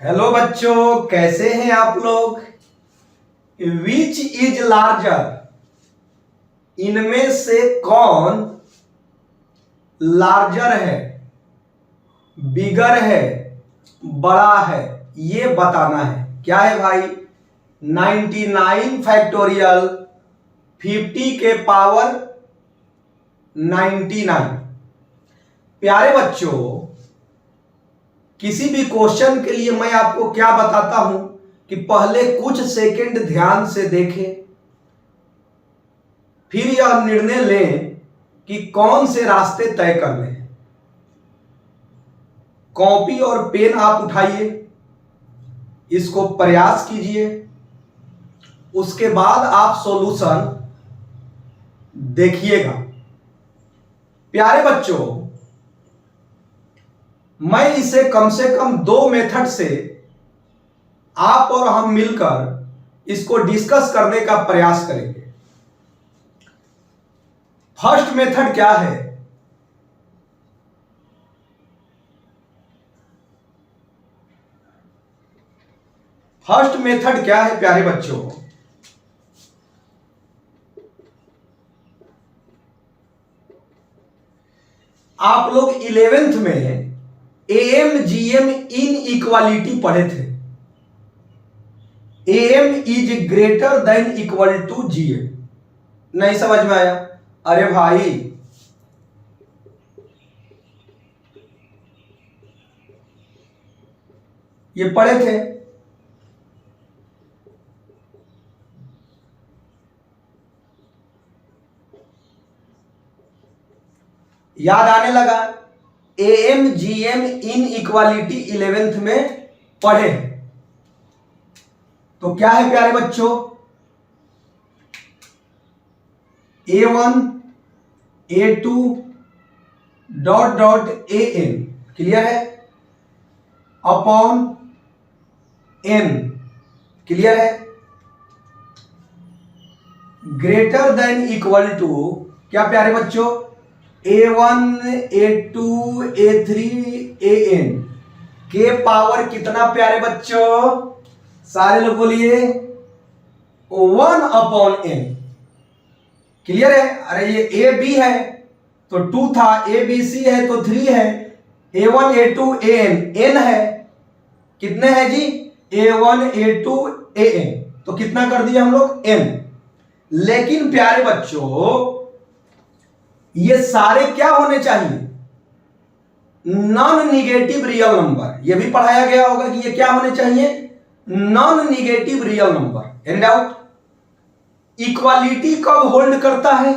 Hello बच्चों, कैसे हैं आप लोग। विच इज लार्जर, इनमें से कौन लार्जर है, बिगर है, बड़ा है, ये बताना है। क्या है भाई? 99 फैक्टोरियल 50 के पावर 99। प्यारे बच्चों, किसी भी क्वेश्चन के लिए मैं आपको क्या बताता हूं कि पहले कुछ सेकंड ध्यान से देखें, फिर यह निर्णय लें कि कौन से रास्ते तय करने हैं। कॉपी और पेन आप उठाइए, इसको प्रयास कीजिए, उसके बाद आप सॉल्यूशन देखिएगा। प्यारे बच्चों, मैं इसे कम से कम 2 मेथड से आप और हम मिलकर इसको डिस्कस करने का प्रयास करेंगे। फर्स्ट मेथड क्या है? फर्स्ट मेथड क्या है प्यारे बच्चों? आप लोग 11th में एम जीएम इन इक्वालिटी पढ़े थे। AM is greater than equal to GM. नहीं समझ में आया? अरे भाई, ये पढ़े थे। याद आने लगा? एम जीएम इन इक्वालिटी 11th में पढ़े। तो क्या है प्यारे बच्चों? A1 A2 dot dot AN, clear है, अपॉन N, क्लियर है, ग्रेटर देन इक्वल टू क्या प्यारे बच्चों? A1 A2 A3 AN के पावर कितना प्यारे बच्चों? सारे लोग बोलिए 1 अपॉन N, क्लियर है। अरे ये ए बी है तो 2 था, ए बी सी है तो 3 है, A1 A2 AN N है, कितने हैं जी? A1 A2 AN, तो कितना कर दिया हम लोग? N। लेकिन प्यारे बच्चों, ये सारे क्या होने चाहिए? Non negative real number. ये भी पढ़ाया गया होगा कि ये क्या होने चाहिए? Non negative real number. Any doubt? Equality कब होल्ड करता है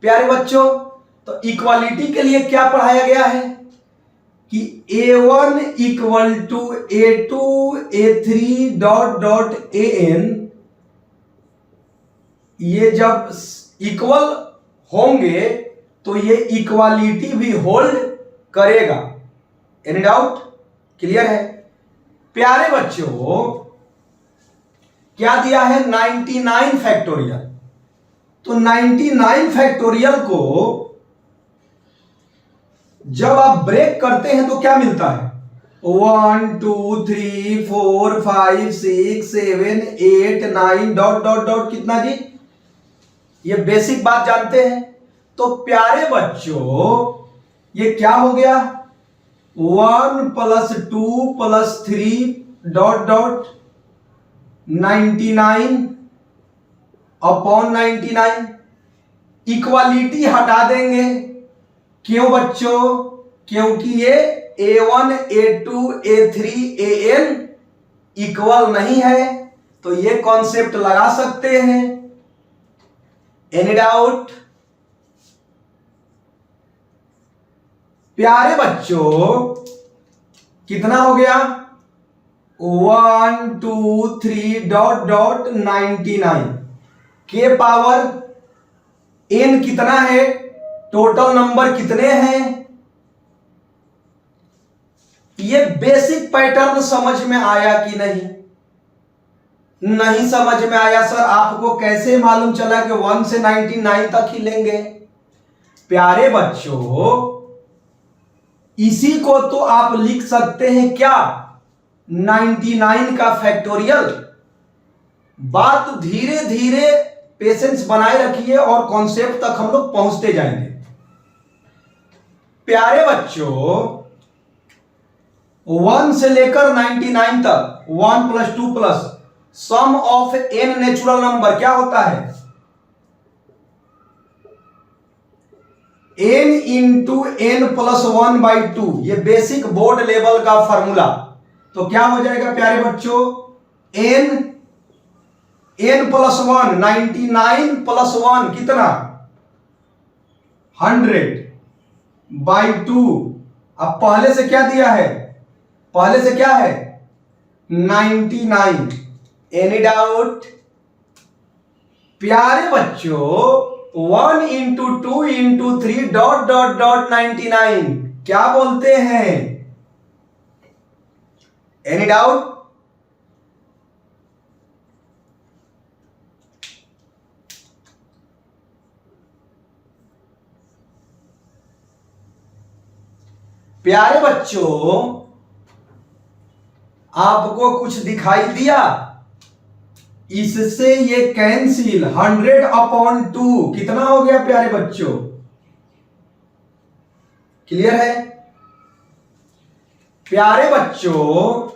प्यारे बच्चों? तो इक्वालिटी के लिए क्या पढ़ाया गया है कि A1 equal to A2 A3 dot dot AN, ये जब इक्वल होंगे तो ये इक्वालिटी भी होल्ड करेगा। Any doubt? क्लियर है? प्यारे बच्चों, क्या दिया है? 99 फैक्टोरियल। तो 99 फैक्टोरियल को जब आप ब्रेक करते हैं तो क्या मिलता है? 1 2 3 4 5 6 7 8 9 डॉट डॉट डॉट, कितना जी? ये बेसिक बात जानते हैं। तो प्यारे बच्चों, ये क्या हो गया? 1 + 2 + 3 डॉट डॉट 99 अपॉन 99। इक्वालिटी हटा देंगे। क्यों बच्चों? क्योंकि ये A1 A2 A3 AN equal नहीं है। तो ये कॉन्सेप्ट लगा सकते हैं। Any doubt? प्यारे बच्चों, कितना हो गया? 1 2 3 डॉट डॉट 99 के पावर N कितना है? टोटल नंबर कितने हैं? ये बेसिक पैटर्न समझ में आया कि नहीं? नहीं समझ में आया सर, आपको कैसे मालूम चला कि 1 से 99 तक ही लेंगे? प्यारे बच्चों, इसी को तो आप लिख सकते हैं क्या? 99 का फैक्टोरियल। बात धीरे धीरे पेशेंस बनाए रखिए और कॉन्सेप्ट तक हम लोग पहुंचते जाएंगे। प्यारे बच्चों, 1 से लेकर 99 तक 1 + 2 plus sum of n natural number क्या होता है? n into n plus 1/2। ये बेसिक बोर्ड लेवल का फॉर्मूला। तो क्या हो जाएगा प्यारे बच्चों? n + 1 99 + 1 कितना? 100/2। अब पहले से क्या दिया है? पहले से क्या है? 99। Any doubt? प्यारे बच्चों, 1 इंटू 2 इंटू 3 ... 99 क्या बोलते हैं? Any doubt? प्यारे बच्चों, आपको कुछ दिखाई दिया? इससे ये कैंसिल 100/2 कितना हो गया प्यारे बच्चों? क्लियर है? प्यारे बच्चों,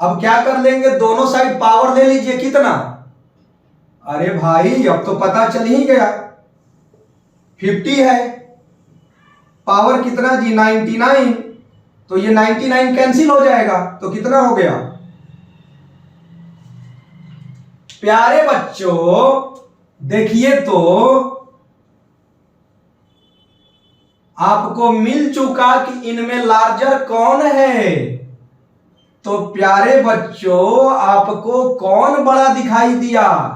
अब क्या कर लेंगे? दोनों साइड पावर ले लीजिए। कितना? अरे भाई, अब तो पता चल ही गया, 50 है। पावर कितना जी? 99। तो ये 99 कैंसिल हो जाएगा, तो कितना हो गया? प्यारे बच्चों देखिए तो आपको मिल चुका कि इनमें लार्जर कौन है। तो प्यारे बच्चों, आपको कौन बड़ा दिखाई दिया?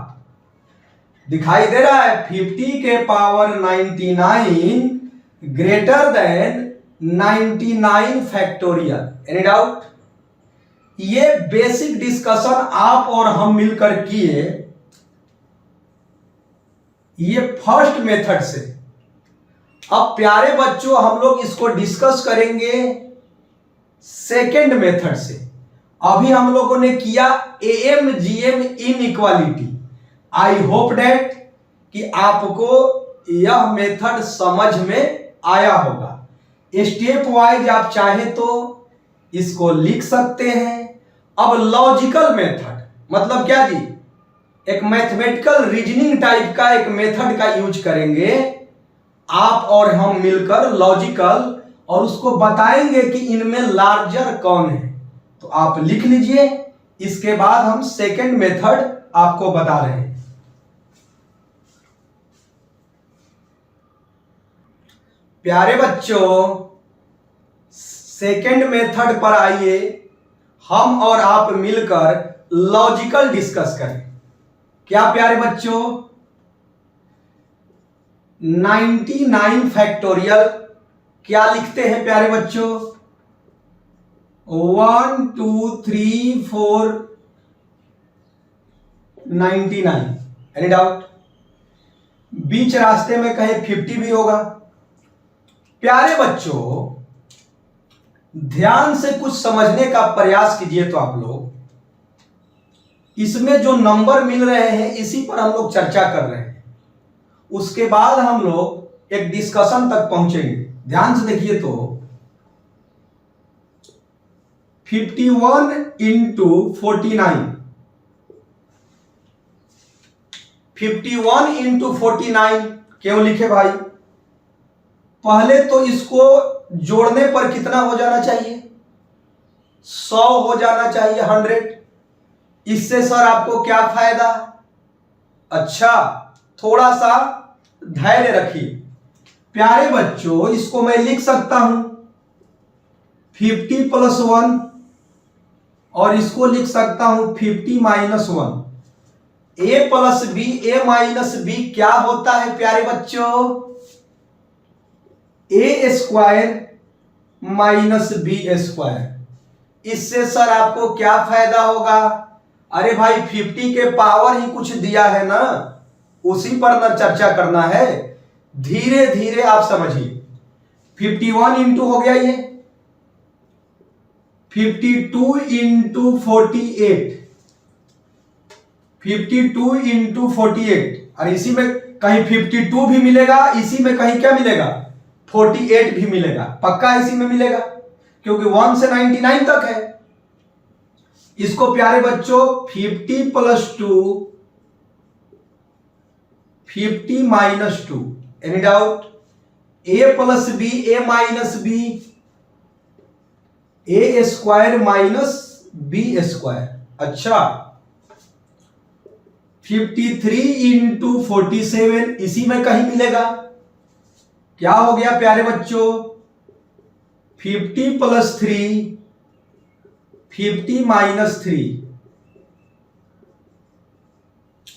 दिखाई दे रहा है 50 के power 99 greater than 99 factorial. Any doubt? ये बेसिक डिस्कशन आप और हम मिलकर किए, ये फर्स्ट मेथड से। अब प्यारे बच्चों, हम लोग इसको डिस्कस करेंगे सेकेंड मेथड से। अभी हम लोगों ने किया AM GM inequality. I hope that कि आपको यह मेथड समझ में आया होगा। स्टेप वाइज आप चाहें तो इसको लिख सकते हैं। अब लॉजिकल मेथड मतलब क्या जी? एक मैथमेटिकल रीजनिंग टाइप का एक मेथड का यूज करेंगे आप और हम मिलकर, लॉजिकल, और उसको बताएंगे कि इनमें लार्जर कौन है। तो आप लिख लीजिए, इसके बाद हम सेकेंड मेथड आपको बता रहे हैं। प्यारे बच्चों, सेकेंड मेथड पर आइए, हम और आप मिलकर लॉजिकल डिस्कस करें। क्या प्यारे बच्चों? 99 फैक्टोरियल क्या लिखते हैं प्यारे बच्चों? 1 2 3 4 99। Any doubt? बीच रास्ते में कहीं 50 भी होगा। प्यारे बच्चों, ध्यान से कुछ समझने का प्रयास कीजिए तो आप लोग, इसमें जो नंबर मिल रहे हैं इसी पर हम लोग चर्चा कर रहे हैं। उसके बाद हम लोग एक डिस्कशन तक पहुंचेंगे। ध्यान से देखिए तो 51 इंटू 49, 51 इंटू 49 क्यों लिखे भाई? पहले तो इसको जोड़ने पर कितना हो जाना चाहिए? 100 हो जाना चाहिए, 100। इससे सर आपको क्या फायदा? अच्छा, थोड़ा सा धैर्य रखिए। प्यारे बच्चों, इसको मैं लिख सकता हूं 50 + 1, और इसको लिख सकता हूं 50 - 1। a + b, a - b क्या होता है प्यारे बच्चों? a² - b²। इससे सर आपको क्या फायदा होगा? अरे भाई, 50 के पावर ही कुछ दिया है ना, उसी पर न चर्चा करना है। धीरे धीरे आप समझिए। 51 इंटू हो गया ये, 52 इंटू 48, 52 इंटू 48, और इसी में कहीं 52 भी मिलेगा, इसी में कहीं क्या मिलेगा 48 भी मिलेगा, पक्का इसी में मिलेगा क्योंकि 1 से 99 तक है। इसको प्यारे बच्चों 50 प्लस 2, 50 माइनस 2, एनी डाउट? ए प्लस बी, ए माइनस बी, ए स्क्वायर माइनस बी स्क्वायर। अच्छा, 53 इंटू 47 इसी में कहीं मिलेगा। क्या हो गया प्यारे बच्चों 50 प्लस 3, 50 माइनस 3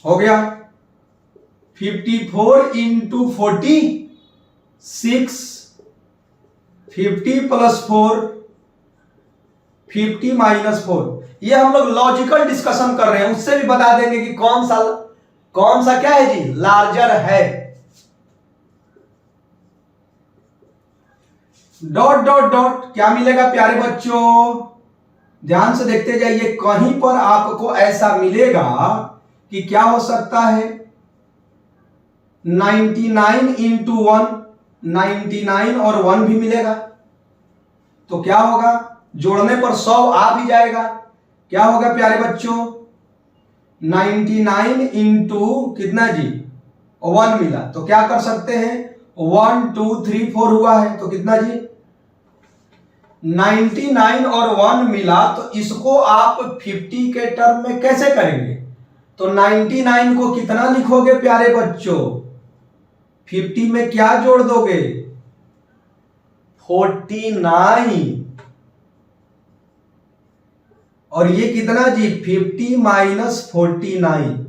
हो गया। 54 इंटू 46, 50 प्लस 4, 50 माइनस 4। ये हम लोग लॉजिकल डिस्कशन कर रहे हैं, उससे भी बता देंगे कि कौन सा क्या है जी लार्जर है। डॉट डॉट डॉट क्या मिलेगा प्यारे बच्चों, ध्यान से देखते जाइए। कहीं पर आपको ऐसा मिलेगा कि क्या हो सकता है 99 इंटू 1, 99 और 1 भी मिलेगा। तो क्या होगा, जोड़ने पर 100 आ भी जाएगा। क्या होगा प्यारे बच्चों 99 इंटू कितना जी 1 मिला, तो क्या कर सकते हैं 1 2 3 4 हुआ है, तो कितना जी 99 और 1 मिला। तो इसको आप 50 के टर्म में कैसे करेंगे, तो 99 को कितना लिखोगे प्यारे बच्चों 50 में क्या जोड़ दोगे 49, और ये कितना जी 50 माइनस 49,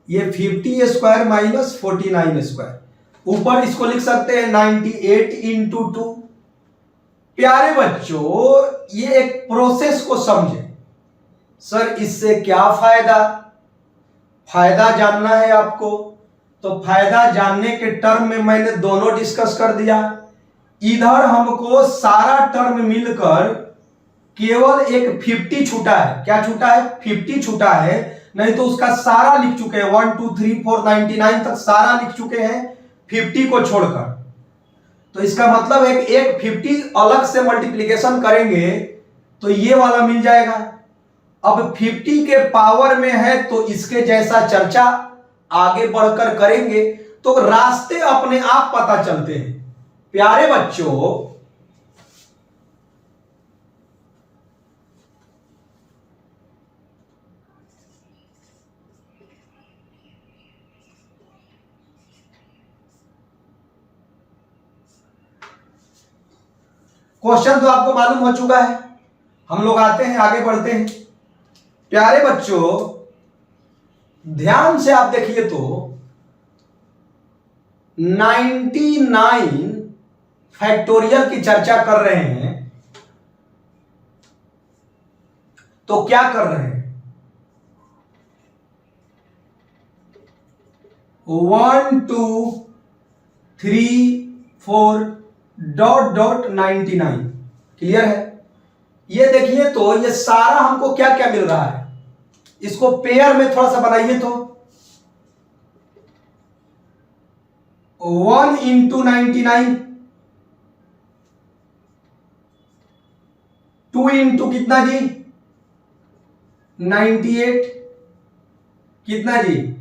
ये 50 स्क्वायर माइनस 49 स्क्वायर। ऊपर इसको लिख सकते हैं 98 इंटू 2। प्यारे बच्चों ये एक प्रोसेस को समझे। सर इससे क्या फायदा जानना है आपको, तो फायदा जानने के टर्म में मैंने दोनों डिस्कस कर दिया। इधर हमको सारा टर्म मिलकर केवल एक 50 छूटा है। क्या छूटा है 50 छूटा है, नहीं तो उसका सारा लिख चुके हैं 1 2 3 4 99 तक सारा लिख चुके हैं 50 को छोड़कर। तो इसका मतलब है कि एक 50 अलग से मल्टीप्लिकेशन करेंगे तो ये वाला मिल जाएगा। अब 50 के पावर में है तो इसके जैसा चर्चा आगे बढ़कर करेंगे तो रास्ते अपने आप पता चलते हैं। प्यारे बच्चों क्वेश्चन तो आपको मालूम हो चुका है, हम लोग आते हैं आगे बढ़ते हैं। प्यारे बच्चों ध्यान से आप देखिए तो 99 फैक्टोरियल की चर्चा कर रहे हैं, तो क्या कर रहे हैं 1 2 3 4 डॉट डॉट 99। क्लियर है? ये देखिए तो ये सारा हमको क्या क्या मिल रहा है, इसको पेयर में थोड़ा सा बनाइए तो 1 इंटू 99, 2 इंटू कितना जी 98, कितना जी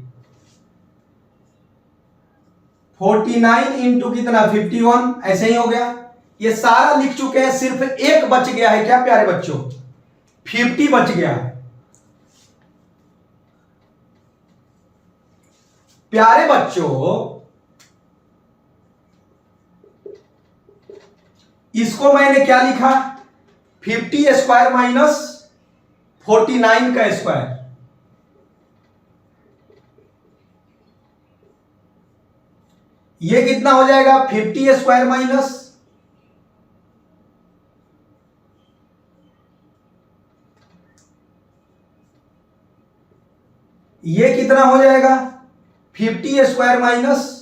49 इंटू कितना 51, ऐसे ही हो गया। ये सारा लिख चुके हैं, सिर्फ एक बच गया है। क्या प्यारे बच्चों 50 बच गया है। प्यारे बच्चों इसको मैंने क्या लिखा 50 स्क्वायर माइनस 49 का स्क्वायर। ये कितना हो जाएगा 50 स्क्वायर माइनस, ये कितना हो जाएगा 50 स्क्वायर माइनस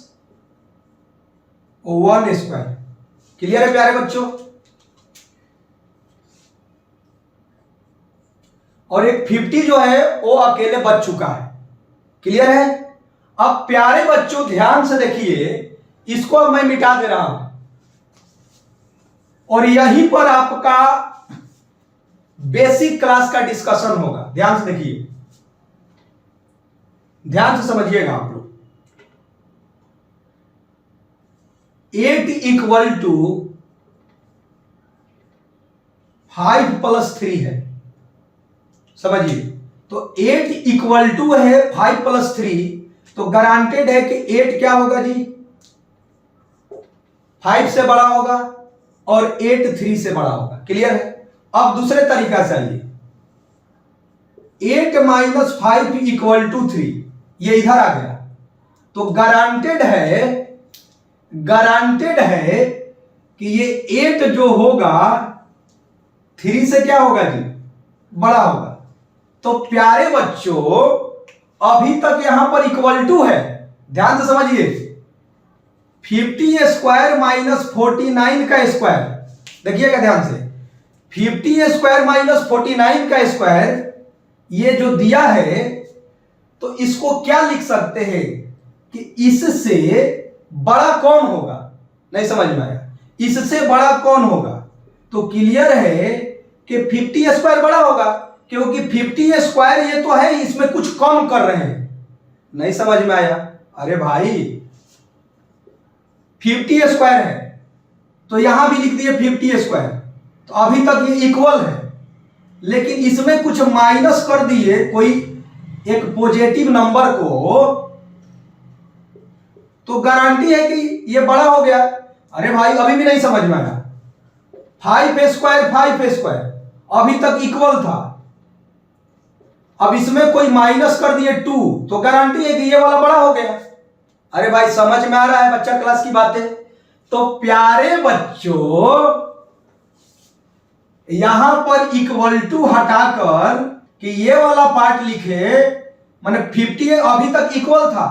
1 स्क्वायर। क्लियर है प्यारे बच्चों? और एक 50 जो है वो अकेले बच चुका है। क्लियर है? अब प्यारे बच्चों ध्यान से देखिए, इसको अब मैं मिटा दे रहा हूं और यहीं पर आपका बेसिक क्लास का डिस्कशन होगा। ध्यान से देखिए, ध्यान से समझिएगा आप लोग। 8 इक्वल टू 5 + 3 है। समझिए, तो 8 इक्वल टू है 5 + 3, तो गारंटेड है कि 8 क्या होगा जी? 5 से बड़ा होगा और 8 3 से बड़ा होगा। क्लियर है? अब दूसरे तरीका से आइए, 8 - 5 इक्वल टू 3, ये इधर आ गया, तो गारंटेड है कि ये 8 जो होगा 3 से क्या होगा जी? बड़ा होगा। तो प्यारे बच्चों अभी तक यहां पर इक्वल टू है, ध्यान से समझिए। 50 स्क्वायर - 49 का स्क्वायर, देखिएगा ध्यान से, 50 स्क्वायर - 49 का स्क्वायर ये जो दिया है, तो इसको क्या लिख सकते हैं कि इससे बड़ा कौन होगा? नहीं समझ में आया? इससे बड़ा कौन होगा? तो क्लियर है कि 50 स्क्वायर बड़ा होगा, क्योंकि 50 स्क्वायर ये तो है, इसमें कुछ कम कर रहे हैं। नहीं समझ में आया? अरे भाई 50 स्क्वायर है तो यहां भी लिख दिए 50 स्क्वायर, तो अभी तक ये इक्वल है, लेकिन इसमें कुछ माइनस कर दिए कोई एक पॉजिटिव नंबर को, तो गारंटी है कि ये बड़ा हो गया। अरे भाई अभी भी नहीं समझ में आया? 5 स्क्वायर अभी तक इक्वल था, अब इसमें कोई माइनस कर दिए 2, तो गारंटी है कि ये वाला बड़ा हो गया। अरे भाई समझ में आ रहा है बच्चा क्लास की बातें? तो प्यारे बच्चों यहां पर इक्वल टू हटाकर कि ये वाला पार्ट लिखे, माने 50 अभी तक इक्वल था,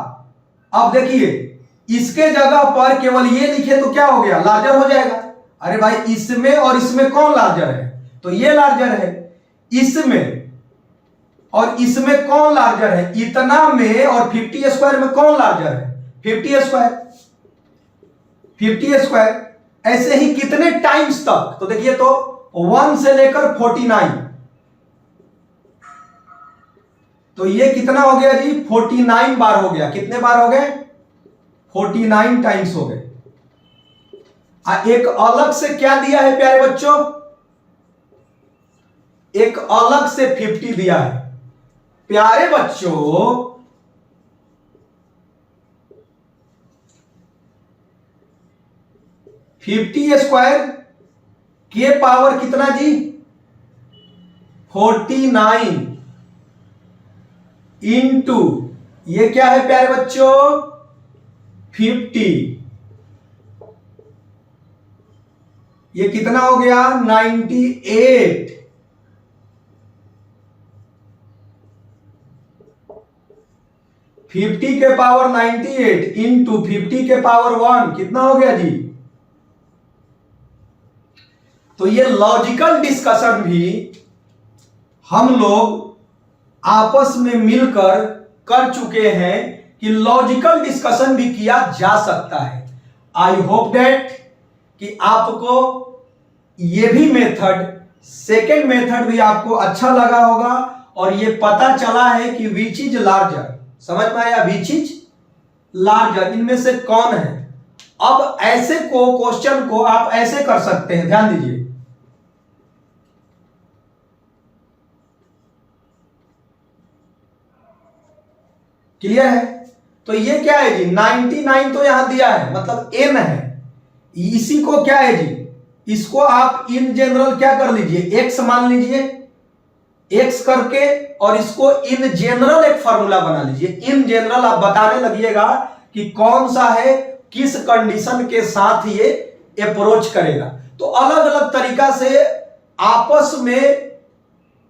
अब देखिए इसके जगह पर केवल ये लिखे तो क्या हो गया? लार्जर हो जाएगा। अरे भाई इसमें और इसमें कौन लार्जर है? तो ये लार्जर है। इसमें और इसमें कौन लार्जर है? इतना में और 50 स्क्वायर में कौन लार्जर है? 50 स्क्वायर। ऐसे ही कितने टाइम्स तक? तो देखिए, तो 1 से लेकर 49, तो ये कितना हो गया जी? 49 बार हो गया। कितने बार हो गए? 49 टाइम्स हो गए। एक अलग से क्या दिया है प्यारे बच्चों? एक अलग से 50 दिया है। प्यारे बच्चों 50 स्क्वायर के पावर कितना जी? 49 इंटू ये क्या है प्यारे बच्चों? 50। ये कितना हो गया? 98। फिफ्टी के पावर 98 इंटू 50 के पावर 1 कितना हो गया जी? तो ये लॉजिकल डिस्कशन भी हम लोग आपस में मिलकर कर चुके हैं कि लॉजिकल डिस्कशन भी किया जा सकता है। आई होप दैट कि आपको ये भी मेथड, सेकेंड मेथड भी आपको अच्छा लगा होगा और ये पता चला है कि विच इज लार्जर। समझ में आया? विच इज लार्जर, इनमें से कौन है। अब ऐसे को क्वेश्चन को आप ऐसे कर सकते हैं, ध्यान दीजिए। क्लियर है? तो ये क्या है जी? 99 तो यहां दिया है, मतलब n है। इसी को क्या है जी? इसको आप इन जनरल क्या कर लीजिए? x मान लीजिए, x करके, और इसको इन जनरल एक फॉर्मूला बना लीजिए। इन जनरल आप बताने लगिएगा कि कौन सा है, किस कंडीशन के साथ ये अप्रोच करेगा। तो अलग अलग तरीका से आपस में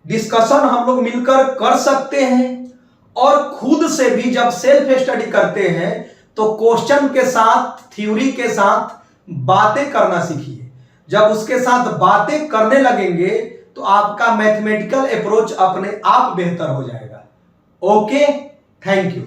डिस्कशन हम लोग मिलकर कर सकते हैं, और खुद से भी जब सेल्फ स्टडी करते हैं तो क्वेश्चन के साथ, थ्योरी के साथ बातें करना सीखिए। जब उसके साथ बातें करने लगेंगे तो आपका मैथमेटिकल अप्रोच अपने आप बेहतर हो जाएगा। Okay, thank you.